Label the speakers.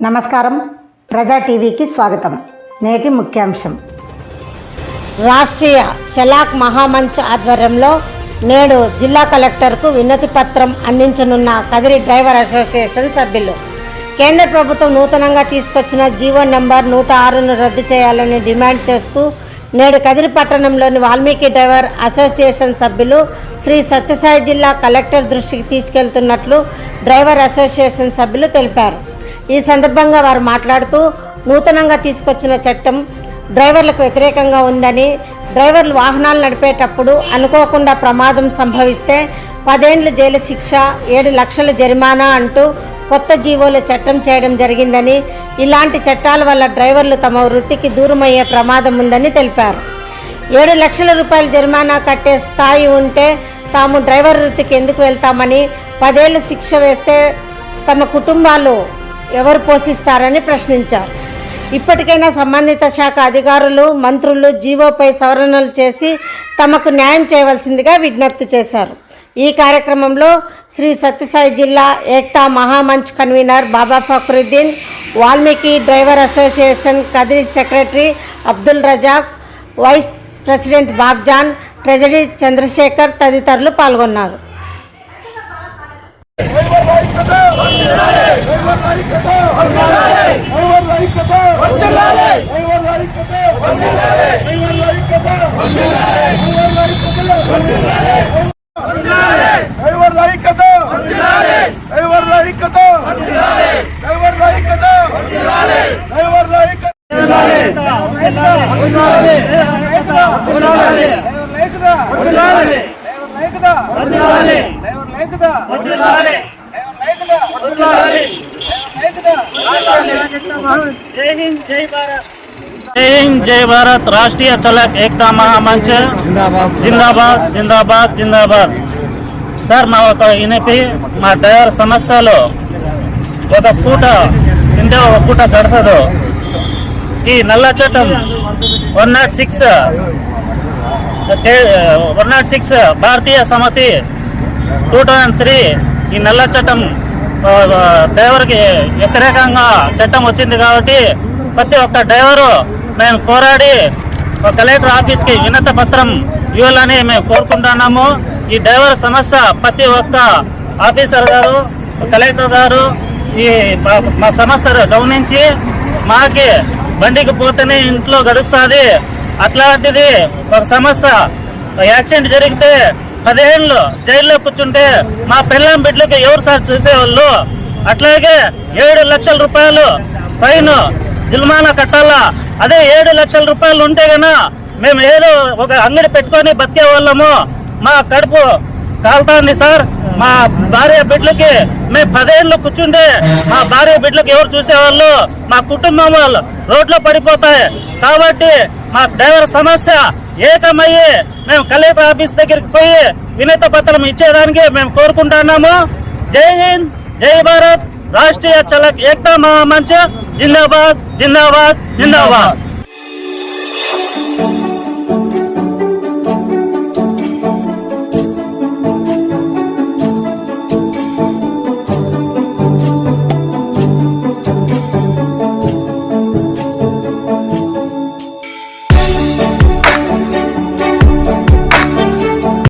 Speaker 1: నమస్కారం. ప్రజా టీవీకి స్వాగతం. నేటి ముఖ్యాంశం.
Speaker 2: రాష్ట్రీయ చలాక్ మహామంచ్ ఆధ్వర్యంలో నేడు జిల్లా కలెక్టర్కు వినతి పత్రం అందించనున్న కదిరి డ్రైవర్ అసోసియేషన్ సభ్యులు. కేంద్ర ప్రభుత్వం నూతనంగా తీసుకొచ్చిన జీవో నెంబర్ 106ను రద్దు చేయాలని డిమాండ్ చేస్తూ నేడు కదిరి పట్టణంలోని వాల్మీకి డ్రైవర్ అసోసియేషన్ సభ్యులు శ్రీ సత్యసాయి జిల్లా కలెక్టర్ దృష్టికి తీసుకెళ్తున్నట్లు డ్రైవర్ అసోసియేషన్ సభ్యులు తెలిపారు. ఈ సందర్భంగా వారు మాట్లాడుతూ నూతనంగా తీసుకొచ్చిన చట్టం డ్రైవర్లకు వ్యతిరేకంగా ఉందని, డ్రైవర్లు వాహనాలు నడిపేటప్పుడు అనుకోకుండా ప్రమాదం సంభవిస్తే 10 ఏళ్ల జైలు శిక్ష, 7 లక్షల జరిమానా అంటూ కొత్త జీవోలు చట్టం చేయడం జరిగిందని, ఇలాంటి చట్టాల వల్ల డ్రైవర్లు తమ వృత్తికి దూరమయ్యే ప్రమాదం ఉందని తెలిపారు. 7 లక్షల రూపాయల జరిమానా కట్టే స్థాయి ఉంటే తాము డ్రైవర్ వృత్తికి ఎందుకు వెళ్తామని, 10 ఏళ్ల శిక్ష వేస్తే తమ కుటుంబాలు ఎవరు పోషిస్తారని ప్రశ్నించారు. ఇప్పటికైనా సంబంధిత శాఖ అధికారులు, మంత్రులు జీవోపై సవరణలు చేసి తమకు న్యాయం చేయవలసిందిగా విజ్ఞప్తి చేశారు. ఈ కార్యక్రమంలో శ్రీ సత్యసాయి జిల్లా Ekta Mahamanch convener Baba Fakruddin, Valmiki driver association Kadiri secretary Abdul Razak, vice president Babjan, treasury Chandrasekhar తదితరులు పాల్గొన్నారు.
Speaker 3: जय हिंद जय भारत. राष्ट्रीय चलक एकता महामंच जिंदाबाद जिंदाबाद जिंदाबाद. సార్ మా ఈయనకి మా డ్రైవర్ సమస్యలు ఒక పూట తింటే ఒక పూట గడపదు. ఈ నల్ల చట్టం 106 భారతీయ సమితి 2003 ఈ నల్ల చట్టం డ్రైవర్కి వ్యతిరేకంగా చట్టం వచ్చింది కాబట్టి ప్రతి ఒక్క డ్రైవరు మేము పోరాడి కలెక్టర్ ఆఫీస్కి వినతి పత్రం ఇవ్వాలని మేము కోరుకుంటున్నాము. ఈ డ్రైవర్ సమస్య ప్రతి ఒక్క ఆఫీసర్ గారు, కలెక్టర్ గారు ఈ మా సమస్యను గమనించి మాకి బండికి పోతేనే ఇంట్లో గడుస్తుంది. అట్లాంటిది ఒక సమస్య యాక్సిడెంట్ జరిగితే 10 ఏళ్ళు జైల్లో కూర్చుంటే మా పిల్లం బిడ్డలకి ఎవరు సార్ చూసేవాళ్ళు? అట్లాగే 7 లక్షల రూపాయలు ఫైన్ జుల్మానా కట్టాలా. అదే 7 లక్షల రూపాయలు ఉంటే గనా మేము ఏదో ఒక అంగడి పెట్టుకొని బతికే వాళ్ళము. మా కడుపు కాలుతాంది సార్. మా భార్య బిడ్డలకి మేము 10 ఏళ్ళు కూర్చుంటే మా భార్య బిడ్డలకి ఎవరు చూసేవాళ్ళు? మా కుటుంబం వాళ్ళు రోడ్లో పడిపోతాయి. కాబట్టి మా డ్రైవర్ సమస్య ఏకమయ్యి మేము కలెక్టర్ ఆఫీస్ దగ్గరికి పోయి వినతి పత్రం ఇచ్చేదానికి మేము కోరుకుంటున్నాము. జై హింద్ జై భారత్. రాష్ట్రీయ చలక్ ఏక్తా మహామంచ్ జిందాబాద్ జిందాబాద్ జిందాబాద్.